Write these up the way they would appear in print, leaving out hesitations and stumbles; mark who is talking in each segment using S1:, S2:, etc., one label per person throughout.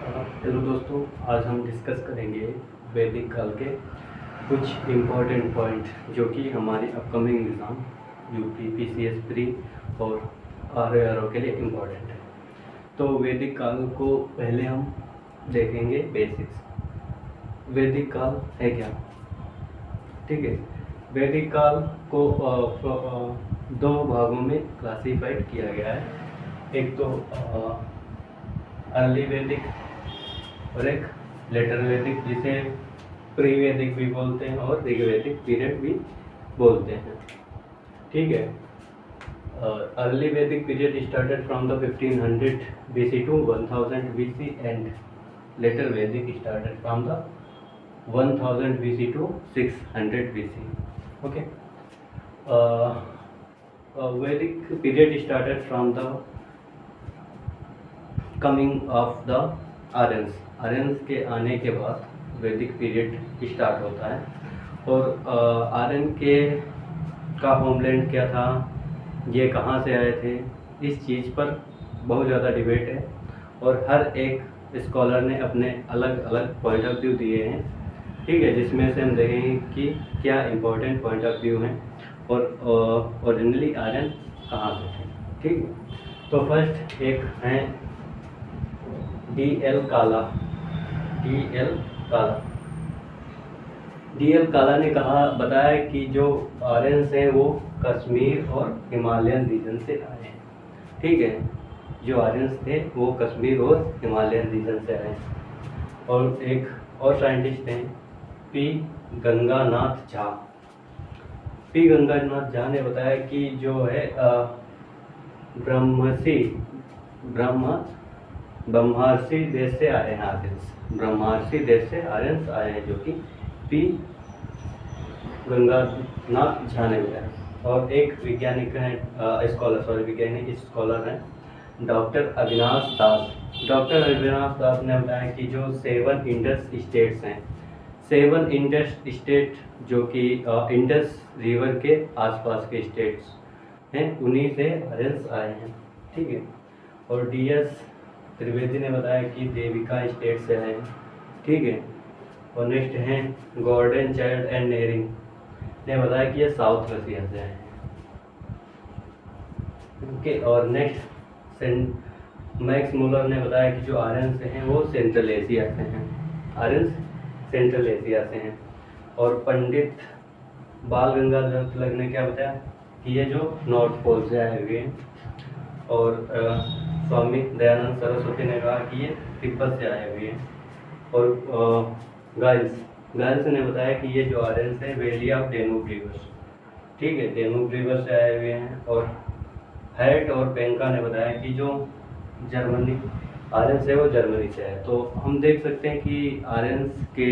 S1: Hello दोस्तों, आज हम डिस्कस करेंगे वैदिक काल के कुछ इम्पोर्टेंट पॉइंट जो कि हमारी upcoming exam UP PCS pre और आरओ के लिए इम्पोर्टेंट है। तो वैदिक काल को पहले हम देखेंगे बेसिक्स। वैदिक काल है क्या? ठीक है, वैदिक काल को दो भागों में क्लासीफाइड किया गया है। एक तो अर्ली वैदिक और एक लेटर वैदिक, जिसे प्री वैदिक भी बोलते हैं और ऋग्वैदिक पीरियड भी बोलते हैं। ठीक है, अर्ली वैदिक period started from the 1500 BC to 1000 BC and later Vedic started from the 1000 BC to 600 BC. Okay, Vedic period started from the coming of the Aryans. Aryans के आने के बाद वैदिक पीरियड स्टार्ट होता है। और आर्यन के का होमलैंड क्या था, ये कहाँ से आए थे, इस चीज़ पर बहुत ज़्यादा डिबेट है और हर एक स्कॉलर ने अपने अलग अलग पॉइंट ऑफ व्यू दिए हैं। ठीक है, जिसमें से हम देखेंगे कि क्या इम्पोर्टेंट पॉइंट ऑफ व्यू हैं और ओरिजिनली आर्यन कहाँ से थे। ठीक है, तो फर्स्ट एक हैं डी.एल. काला। डी.एल. काला ने बताया कि जो आर्यंस हैं वो कश्मीर और हिमालयन रीजन से आए हैं। ठीक है, जो आर्यंस थे वो कश्मीर और हिमालयन रीजन से आए हैं। और एक और साइंटिस्ट हैं पी. गंगानाथ झा। पी. गंगानाथ झा ने बताया कि जो है ब्रह्मर्षि देश से आए हैं आर्यंस। ब्रह्मर्षि देश से आर्यंस आए हैं, जो कि पी. गंगानाथ झा ने बताया। और एक वैज्ञानिक हैं स्कॉलर हैं डॉक्टर अविनाश दास। डॉक्टर अविनाश दास ने बताया कि जो 7 इंडस स्टेट्स हैं, 7 इंडस स्टेट जो कि इंडस रिवर के आसपास के स्टेट्स हैं, उन्हीं से आर्यंस आए हैं। ठीक है, और डी.एस. त्रिवेदी ने बताया कि देविका स्टेट से आए हैं। ठीक है, और नेक्स्ट हैं गॉर्डन चाइल्ड एंड नेरिंग ने बताया कि ये साउथ रसिया से आए हैं। ओके, और नेक्स्ट मैक्स मुलर ने बताया कि जो आर्यंस हैं वो सेंट्रल एशिया से हैं। आर्यंस सेंट्रल एशिया से हैं। और पंडित बाल गंगाधर तिलक ने क्या बताया कि ये जो नॉर्थ पोल से आए हुए हैं। और स्वामी दयानंद सरस्वती ने कहा कि ये तिब्बत से आए हुए हैं। और गाइल्स ने बताया कि ये जो आर्यंस हैं वैली ऑफ डेन्यूब रिवर, ठीक है, डेन्यूब रिवर से आए हुए हैं। और हैट और पेंका ने बताया कि जो जर्मनी आर्यंस है वो जर्मनी से है। तो हम देख सकते हैं कि आर्यंस के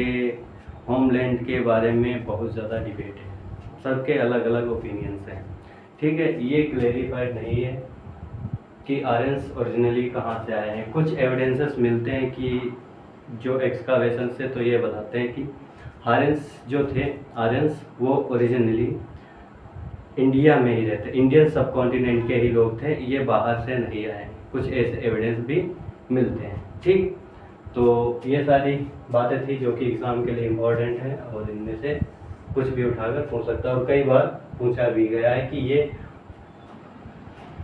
S1: होमलैंड के बारे में बहुत ज़्यादा डिबेट है, सबके अलग अलग ओपिनियंस हैं। ठीक है, ये क्लेरिफाइड नहीं है कि आर्यंस ओरिजिनली कहाँ से आए हैं। कुछ एविडेंसेस मिलते हैं कि जो एक्सकावेशन से तो ये बताते हैं कि आर्यंस वो ओरिजिनली इंडिया में ही रहते, इंडियन सब कॉन्टिनेंट के ही लोग थे, ये बाहर से नहीं आए। कुछ ऐसे एविडेंस भी मिलते हैं। ठीक, तो ये सारी बातें थी जो कि एग्ज़ाम के लिए इम्पोर्टेंट है और इनमें से कुछ भी उठाकर पूछ सकता है। और कई बार पूछा भी गया है कि ये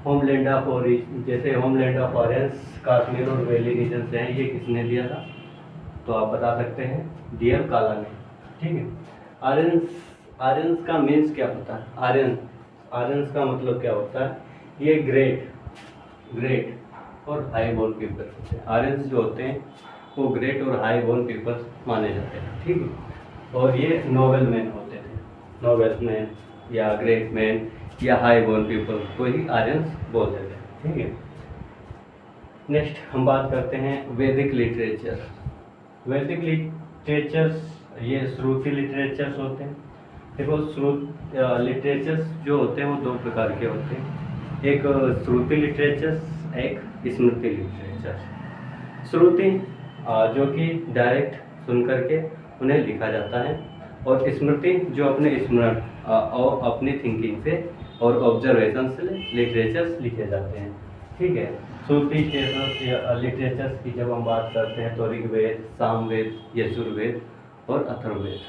S1: होमलैंड ऑफ आर्यंस कश्मीर और वैली रीजन से हैं, ये किसने दिया था? तो आप बता सकते हैं डी.एल. काला ने। ठीक है, आर्यंस का मीन्स क्या होता है? आर्यंस का मतलब क्या होता है? ये ग्रेट और हाई बोर्न पीपल होते हैं। आर्यंस जो होते हैं वो ग्रेट और हाई बोर्न पीपल माने जाते हैं। ठीक है, और ये नोबल मैन होते थे, नोबल मैन या ग्रेट मैन या हाई बोर्न पीपल को ही आर्यंस बोलते थे। ठीक है, नेक्स्ट हम बात करते हैं वैदिक लिटरेचर। वैदिक लिटरेचर्स ये श्रुति लिटरेचर्स होते हैं। देखो, लिटरेचर्स जो होते हैं वो 2 प्रकार के होते हैं, एक श्रुति लिटरेचर्स, एक स्मृति लिटरेचर्स। श्रुति जो कि डायरेक्ट सुन करके उन्हें लिखा जाता है, और स्मृति जो अपने स्मरण और अपनी थिंकिंग से और ऑब्जर्वेशन से लिटरेचर्स लिखे जाते हैं। ठीक है, सूफी टेक्स्ट या लिटरेचर्स की जब हम बात करते हैं तो ऋग्वेद, सामवेद, यजुर्वेद और अथर्ववेद।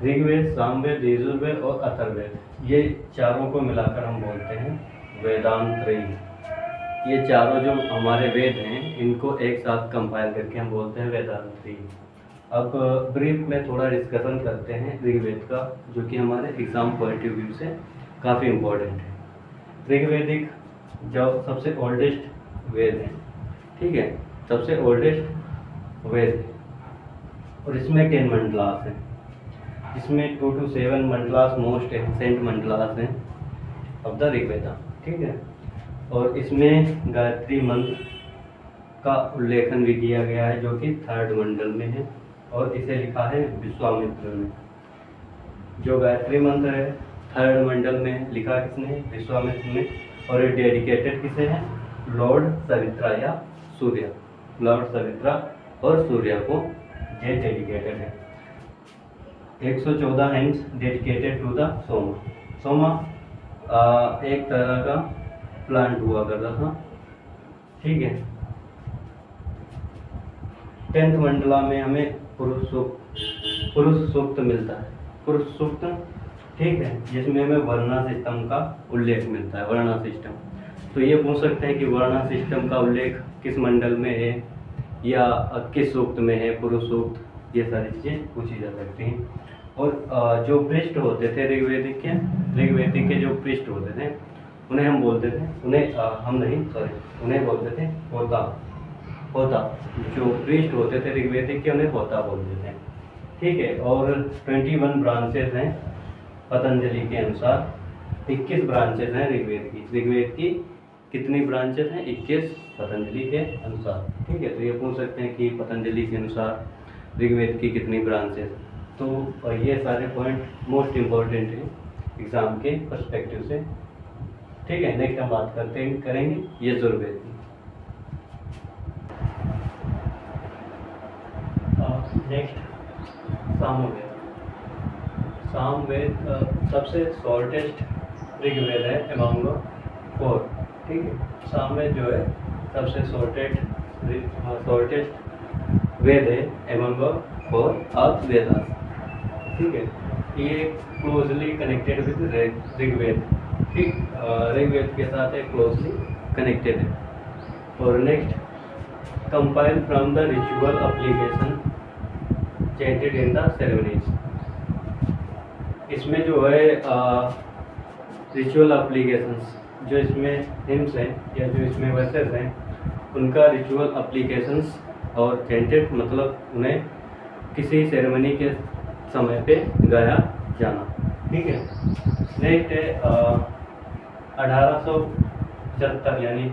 S1: ऋग्वेद, सामवेद, यजुर्वेद और अथर्ववेद, ये चारों को मिलाकर हम बोलते हैं वेदांत त्रयी। ये चारों जो हमारे वेद हैं इनको एक साथ कंपाइल करके हम बोलते हैं वेदांत त्रयी। अब ब्रीफ में थोड़ा डिस्कशन करते हैं ऋग्वेद का, जो कि हमारे एग्जाम पॉइंट ऑफ व्यू से काफ़ी इम्पोर्टेंट है। ऋग्वेदिक जो सबसे ओल्डेस्ट वेद है, ठीक है, सबसे ओल्डेस्ट वेद है, और इसमें 10 मंडलास हैं, जिसमें 2 to 7 मंडलास मोस्ट एंसेंट मंडलास हैं ऑफ द ऋग्वेदा, ठीक है। और इसमें गायत्री मंत्र का उल्लेखन भी किया गया है, जो कि 3rd मंडल में है, और इसे लिखा है विश्वामित्र ने। जो गायत्री मंत्र है 3rd मंडल में लिखा किसने? विश्वामित्र ने। और ये डेडिकेटेड किसे है? लॉर्ड सवित्रा या सूर्य, लॉर्ड सवित्रा और सूर्य को ये डेडिकेटेड है। 114 hymns dedicated to the Soma. Soma एक तरह का प्लांट हुआ करता था, ठीक है। 10th मंडला में हमें पुरुष सूक्त मिलता है, पुरुष सूक्त, ठीक है, जिसमें हमें वर्णा सिस्टम का उल्लेख मिलता है, वर्णा सिस्टम। तो ये पूछ सकते हैं कि वर्णा सिस्टम का उल्लेख किस मंडल में है या किस सूक्त में है, पुरुष सूक्त, ये सारी चीज़ें पूछी जा सकती हैं। और जो पृष्ठ होते थे ऋग्वेदिक के जो पृष्ठ होते थे उन्हें हम बोलते थे, उन्हें बोलते थे होता। जो पृष्ठ होते थे ऋग्वेदिक के उन्हें होता बोलते थे, ठीक है। और 21 ब्रांचेस हैं पतंजलि के अनुसार, 21 ब्रांचेस हैं ऋग्वेद की कितनी ब्रांचेस हैं? 21 पतंजलि के अनुसार, ठीक है। तो ये पूछ सकते हैं कि पतंजलि के अनुसार ऋग्वेद की कितनी ब्रांचेस। तो ये सारे पॉइंट मोस्ट इम्पोर्टेंट हैं एग्ज़ाम के पर्सपेक्टिव से, ठीक है। नेक्स्ट हम बात करेंगे यजुर्वेद की। नेक्स्ट सामवेद सबसे शॉर्टेस्ट ऋग्वेद है अमंग 4, ठीक है। सामवेद जो है सबसे शॉर्टेस्ट वेद है अमंग 4 ऑफ वेदास, ठीक है। ये क्लोजली कनेक्टेड विद ऋग्वेद, ठीक, ऋग्वेद के साथ एक क्लोजली कनेक्टेड है। और next compile from the ritual application chanted in the ceremonies. इसमें जो है रिचुअल एप्लीकेशंस, जो इसमें हिम्स हैं या जो इसमें वर्सेस हैं, उनका रिचुअल एप्लीकेशंस और चेंटेड मतलब उन्हें किसी सेरेमनी के समय पे गाया जाना, ठीक है। नेक्स्ट है 1875 यानी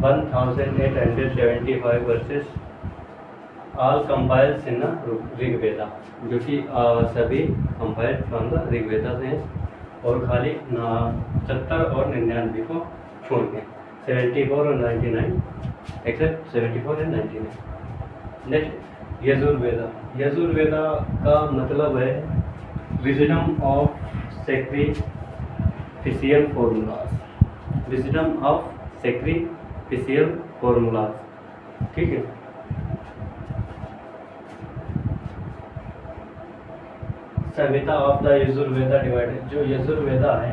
S1: 1875 वर्सेस ऑल कंपाइल्स इन ऋग्वेदा, जो कि सभी कंपाइल्ड फ्रॉम द ऋग्वेदा से हैं, और खाली 70 और 99 को छोड़ के 74 और 99 एक्सेप्ट 74 एंड 99। नेक्स्ट यजुर्वेदा का मतलब है विजडम ऑफ सैक्रिफिशियल फॉर्मूलाज, ठीक है। Samhita of the Yajurveda divided, जो यजुर्वेदा है,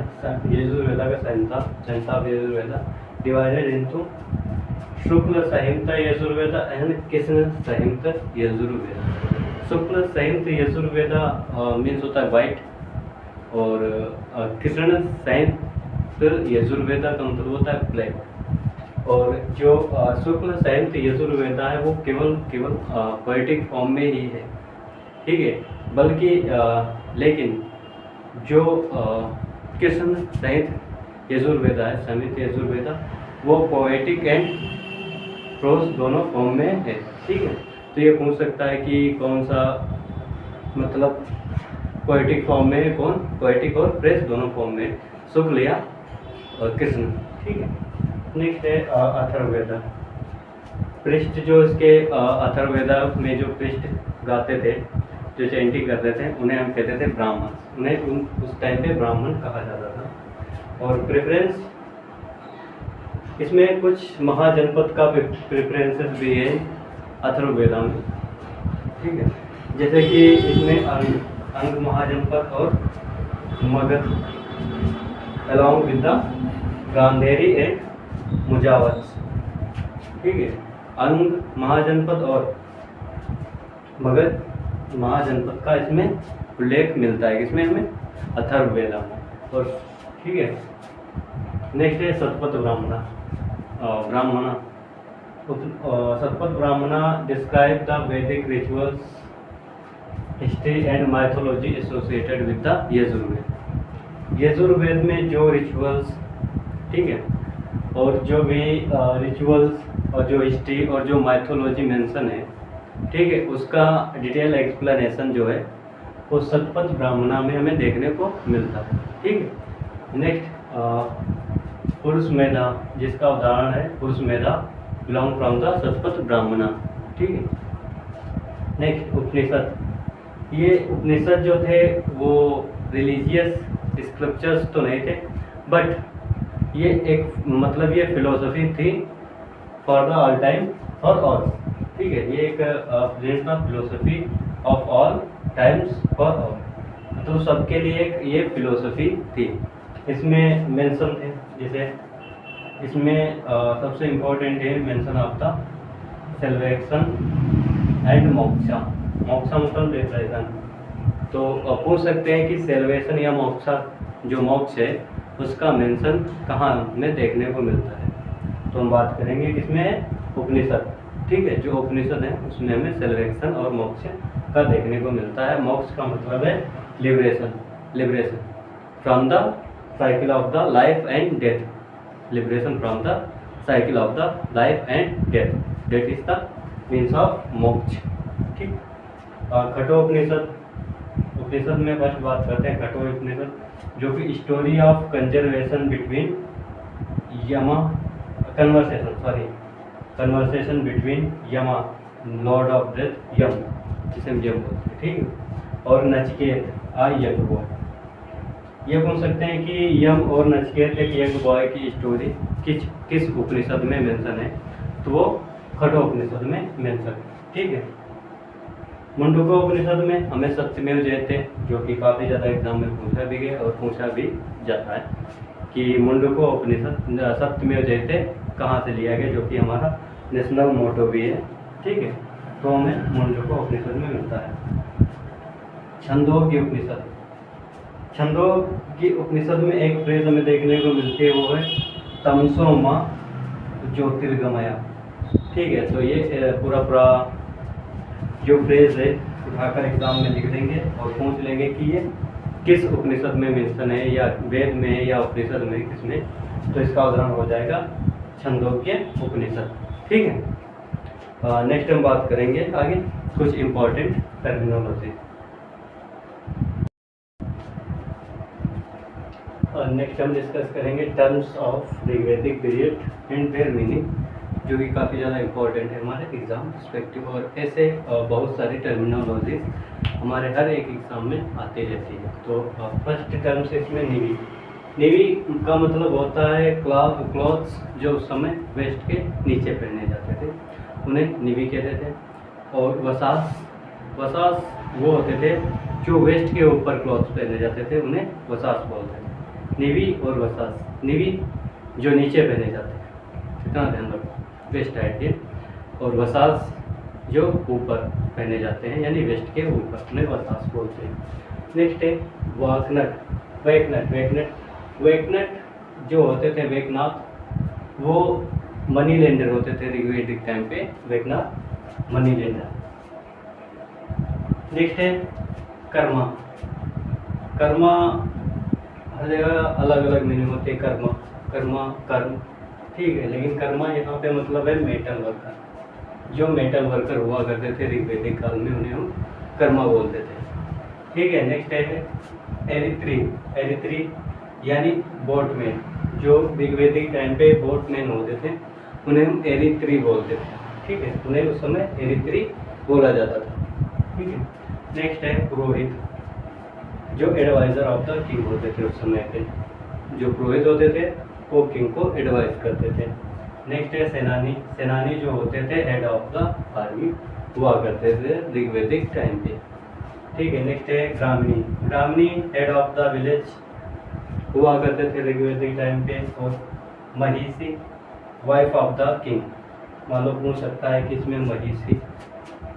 S1: यजुर्वेदा का Samhita of Yajurveda divided into Shukla Samhita Yajurveda and Krishna Samhita Yajurveda. Shukla Samhita Yajurveda means होता है वाइट, और कृष्ण संहिता यजुर्वेदा का मतलब होता है ब्लैक। और जो शुक्ल संहिता यजुर्वेदा है वो केवल पोएटिक फॉर्म में ही है, ठीक है। बल्कि लेकिन जो कृष्ण संहिता यजुर्वेदा है, संहिता यजुर्वेदा, वो पोएटिक एंड प्रोज दोनों फॉर्म में है, ठीक है। तो ये पूछ सकता है कि कौन सा मतलब पोएटिक फॉर्म में है, कौन पोएटिक और प्रेस दोनों फॉर्म में, शुक्ल या कृष्ण, ठीक है। नेक्स्ट है अथर्ववेदा। पृष्ठ जो इसके अथर्ववेदा में जो पृष्ठ गाते थे, जो चैंटिंग करते थे, उन्हें हम कहते थे ब्राह्मण। उन्हें उस टाइम पे ब्राह्मण कहा जाता था। और प्रेफरेंस इसमें कुछ महाजनपद का प्रेफरेंसेस भी है अथर्ववेदा में, ठीक है। जैसे कि इसमें अंग महाजनपद और Magadha along with the Gandhari and Mujavat, ठीक है। अंग महाजनपद और मगध महाजनपद का इसमें उल्लेख मिलता है, इसमें हमें अथर्ववेदा में। और ठीक है, नेक्स्ट है शतपथ ब्राह्मणा। शतपथ ब्राह्मणा डिस्क्राइब द वैदिक rituals, history and mythology associated with the Yajurveda. Yajurveda में जो रिचुअल्स, ठीक है, और जो भी रिचुअल्स और जो हिस्ट्री और जो माइथोलॉजी मेंशन है, ठीक है, उसका डिटेल एक्सप्लेनेशन जो है वो शतपथ ब्राह्मणा में हमें देखने को मिलता है, ठीक है। नेक्स्ट पुरुष मेधा, जिसका उदाहरण है पुरुष मेधा, बिलोंग फ्रॉम द शतपथ ब्राह्मणा, ठीक है। नेक्स्ट उपनिषद। ये उपनिषद जो थे वो रिलीजियस स्क्रिप्चर्स तो नहीं थे, बट ये एक मतलब ये फिलोसफी थी for the all time for all, ठीक है। ये एक principle philosophy of all times for all, तो सबके लिए एक ये फिलोसफी थी। इसमें मेंशन थे, जैसे इसमें सबसे इम्पोर्टेंट है mention of the salvation and moksha. Moksha मतलब डेफिनेशन, तो पूछ सकते हैं कि सेल्वेशन या मोक्षा, जो मोक्ष है उसका मेंशन कहाँ में देखने को मिलता है। तो हम बात करेंगे किसमें, उपनिषद, ठीक है। जो उपनिषद है उसमें हमें सेल्वेशन और मोक्ष का देखने को मिलता है। मोक्ष का मतलब है liberation, liberation from the cycle of the life and death, liberation from the cycle of the life and death, that is the means of moksha, ठीक। और कठोपनिषद, उपनिषद में फर्स्ट बात करते हैं कठोपनिषद, जो कि स्टोरी ऑफ कंजर्वेशन बिटवीन यमा, कन्वर्सेशन बिटवीन यमा लॉर्ड ऑफ डेथ, यम, जिसे हम यम बोलते हैं, ठीक है, और नचिकेत यज्ञ बॉय। ये बोल सकते हैं कि यम और नचिकेत एक यज्ञ बॉय की स्टोरी किस उपनिषद में मेंशन है, तो वो कठोपनिषद में मेंशन है, ठीक है। मुंडको उपनिषद में हमें सत्यमेव जयते, जो कि काफ़ी ज़्यादा एग्जाम में पूछा भी गया और पूछा भी जाता है कि मुंडको उपनिषद सत्यमेव जयते कहाँ से लिया गया, जो कि हमारा नेशनल मोटो भी है, ठीक है। तो हमें मुंडको उपनिषद में मिलता है। छंदोग्य उपनिषद, छंदोग्य उपनिषद में एक फ्रेज हमें देखने को मिलती है, वो है तमसो मां ज्योतिर्गमया, ठीक है। तो ये पूरा जो फ्रेज है उठाकर एग्जाम में लिख देंगे और पूछ लेंगे कि ये किस उपनिषद में मेंशन है, या वेद में है या उपनिषद में, किसमें, तो इसका उदाहरण हो जाएगा छंदोग्य उपनिषद, ठीक है। नेक्स्ट हम बात करेंगे आगे कुछ इम्पोर्टेंट टर्मिनोलॉजी। नेक्स्ट हम डिस्कस करेंगे terms of Rigvedic period and their meaning, जो कि काफ़ी ज़्यादा इम्पोर्टेंट है हमारे एग्ज़ाम पर्सपेक्टिव, और ऐसे बहुत सारी टर्मिनोलॉजी हमारे हर एक एग्ज़ाम में आती रहती है। तो फर्स्ट टर्म से इसमें निवी, निवी का मतलब होता है क्लॉथ्स जो उस समय वेस्ट के नीचे पहने जाते थे, उन्हें निवी कहते थे। और वसास, वसास वो होते थे जो वेस्ट के ऊपर क्लॉथ्स पहने जाते थे, उन्हें वसास बोलते थे। निवी और वसास, निवी जो नीचे पहने जाते थे, इतना ध्यान रखो, वेस्ट साइड के, और वसास जो ऊपर पहने जाते हैं यानी वेस्ट के ऊपर, उन्हें वसास बोलते हैं। नेक्स्ट है वाकनट, वेकनट, वेकनट, वेकनट जो होते थे वेकनाथ, वो मनी लेंडर होते थे ऋग्वैदिक टाइम पे, वेकनाथ मनी लेंडर। नेक्स्ट है कर्मा, कर्मा हर जगह अलग अलग मीनिंग होती है, कर्मा, कर्मा, कर्म, ठीक है, लेकिन कर्मा यहाँ पे मतलब है मेटल वर्कर, जो मेटल वर्कर हुआ करते थे ऋग्वैदिक काल में, उन्हें हम कर्मा बोलते थे, ठीक है। नेक्स्ट है एरित्री, एरित्री यानी बोटमैन, जो ऋग्वैदिक टाइम पे बोटमैन होते थे, उन्हें हम एरित्री बोलते थे, ठीक है, उन्हें उस समय एरित्री बोला जाता था, ठीक है। नेक्स्ट है पुरोहित, जो एडवाइज़र ऑफ द किंग होते थे उस समय पे, जो पुरोहित होते थे वो किंग को एडवाइस करते थे। नेक्स्ट है सेनानी। सेनानी जो होते थे हेड ऑफ द आर्मी हुआ करते थे ऋग्वैदिक टाइम पे। ठीक है, नेक्स्ट है Gramin. Gramin head of the village हुआ करते थे ऋग्वैदिक टाइम पे। और महिषी वाइफ ऑफ द किंग। मान लो पूछ सकता है कि इसमें महिषी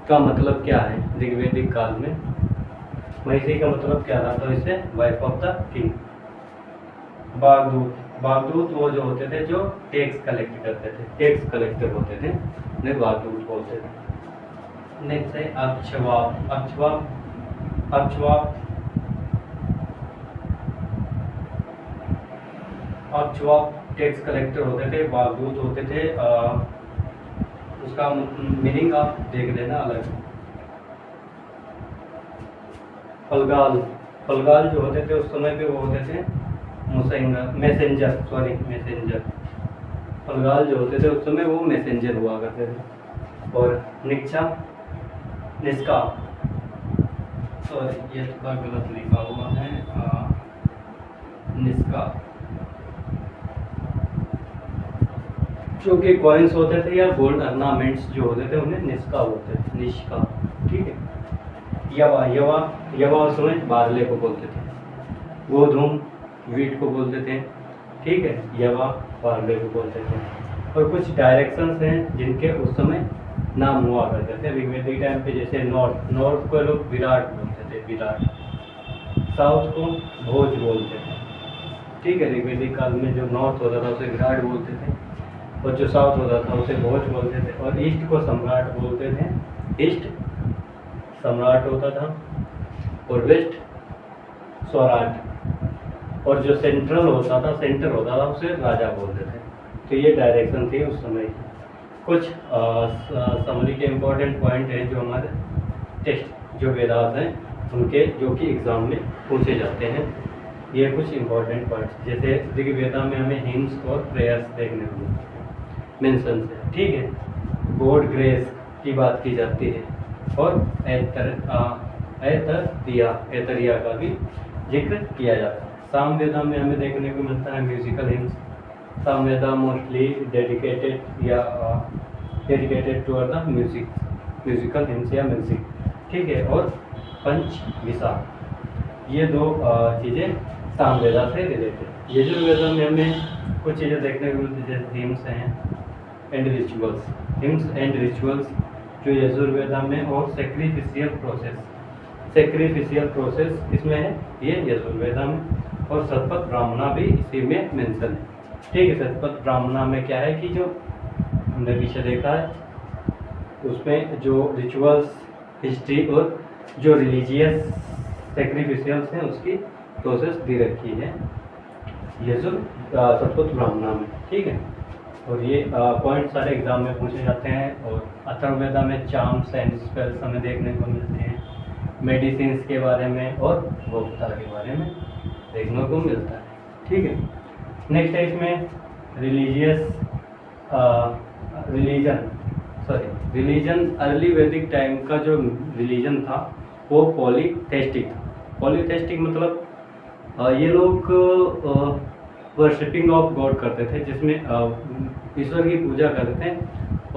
S1: का मतलब क्या है ऋग्वैदिक काल में। महिषी का मतलब क्या था, तो इसे वाइफ ऑफ द किंग। बागदूत। बागदूत वो जो होते थे जो टैक्स कलेक्ट करते थे, टैक्स कलेक्टर होते थे, उन्हें बागदूत बोलते थे। नेक्स्ट है अक्षवाप। अक्षवाप अक्षवाप अक्षवाप टैक्स कलेक्टर होते थे, बागदूत होते थे। उसका मीनिंग आप देख लेना अलग। फलगाल। फलगाल जो होते थे उस समय पे वो होते थे मैसेंजर। फलगाल जो होते थे उस समय वो मैसेंजर हुआ करते थे। और निक्षा निष्का, सॉरी ये थोड़ा गलत लिखा हुआ है, निष्का, जो कि कॉइन्स होते थे या गोल्ड ऑर्नामेंट्स जो होते थे उन्हें निष्का बोलते थे, निष्का। ठीक है। यवा। यवा यवा उस समय बारले को बोलते थे। गोधूम वीट को बोलते थे। ठीक है, यवा बारले को बोलते थे। और कुछ डायरेक्शंस हैं जिनके उस समय नाम हुआ करते थे ऋग्वैदिक टाइम पे। जैसे नॉर्थ। नॉर्थ को लोग विराट बोलते थे, विराट। साउथ को भोज बोलते थे। ठीक है, ऋग्वैदिक काल में जो नॉर्थ होता था उसे विराट बोलते थे और जो साउथ होता था उसे भोज बोलते थे। और ईस्ट को सम्राट बोलते थे, ईस्ट सम्राट होता था। और वेस्ट स्वराट। और जो सेंट्रल होता था, सेंटर होता था उसे राजा बोलते थे। तो ये डायरेक्शन थी उस समय की। कुछ समरी के इम्पोर्टेंट पॉइंट हैं जो हमारे टेक्स्ट जो वेदास हैं उनके, जो कि एग्जाम में पूछे जाते हैं। ये कुछ इम्पोर्टेंट पॉइंट्स, जैसे ऋग्वेदा में हमें हिम्स और प्रेयर्स देखने को मिलते हैं, मेंशन है। ठीक है, गॉड ग्रेस की बात की जाती है। और ऐतरिया का भी जिक्र किया जाता है। सामवेदा में हमें देखने को मिलता है musical hymns. Samaveda mostly dedicated to the music, musical hymns या म्यूजिक। ठीक है। और पंचविशा, ये दो चीज़ें सामवेदा से रिलेटेड। यजुर्वेदा में हमें कुछ चीज़ें देखने को मिलती है, जैसे हिम्स हैं and rituals. Hymns and rituals जो यजुर्वेदा में। और सेक्रीफिशियल प्रोसेस इसमें है, ये यजुर्वेदा में। और शतपथ ब्राह्मणा भी इसी में मेंशन है। ठीक है, शतपथ ब्राह्मणा में क्या है कि जो हमने पीछे देखा है उसमें जो रिचुअल्स, हिस्ट्री और जो रिलीजियस सेक्रीफिशियल्स हैं उसकी प्रोसेस दी रखी है शतपथ ब्राह्मणा में। ठीक है। और ये पॉइंट सारे एग्जाम में पूछे जाते हैं। और अथर्ववेदा में चार्म्स एंड स्पेल्स हमें देखने को मिलते हैं, मेडिसिन्स के बारे में और वोक्ता के बारे में देखने को मिलता है। ठीक है। नेक्स्ट है इसमें रिलीजन। अर्ली वैदिक टाइम का जो रिलीजन था वो पॉलीथेस्टिक था। पॉलीथेस्टिक मतलब ये लोग वर्शिपिंग ऑफ गॉड करते थे, जिसमें ईश्वर की पूजा करते थे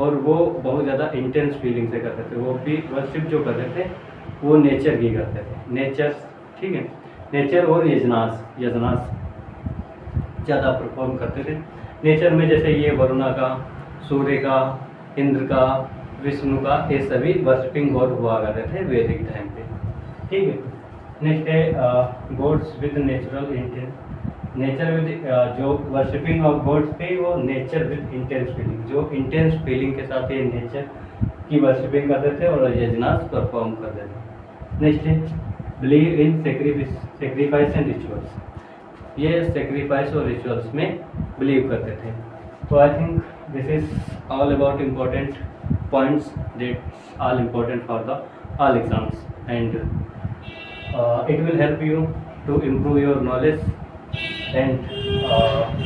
S1: और वो बहुत ज़्यादा इंटेंस फीलिंग से करते थे। वो भी वर्शिप जो करते थे वो नेचर की करते थे, नेचर। ठीक है, नेचर और यजनास ज़्यादा परफॉर्म करते थे नेचर में। जैसे ये वरुणा का, सूर्य का, इंद्र का, विष्णु का, ये सभी वर्शिपिंग गॉड हुआ करते थे वैदिक टाइम पे। ठीक है। नेक्स्ट है gods with natural intense. Nature with जो वर्शिपिंग ऑफ गॉड्स थे वो नेचर विद इंटेंस फीलिंग, जो इंटेंस फीलिंग के साथ ये नेचर की वर्शिपिंग करते थे और यजनास परफॉर्म करते थे। नेक्स्ट है believe in sacrifice and rituals. ये सेक्रीफाइस और रिचुअल्स में बिलीव करते थे। तो I think this is all about important points that's all important for the all exams and it will help you to improve your knowledge and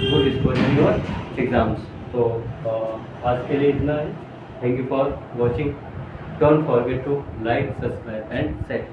S1: good score in your exams. So आज के लिए इतना है. Thank you for watching. Don't forget to like, subscribe and share.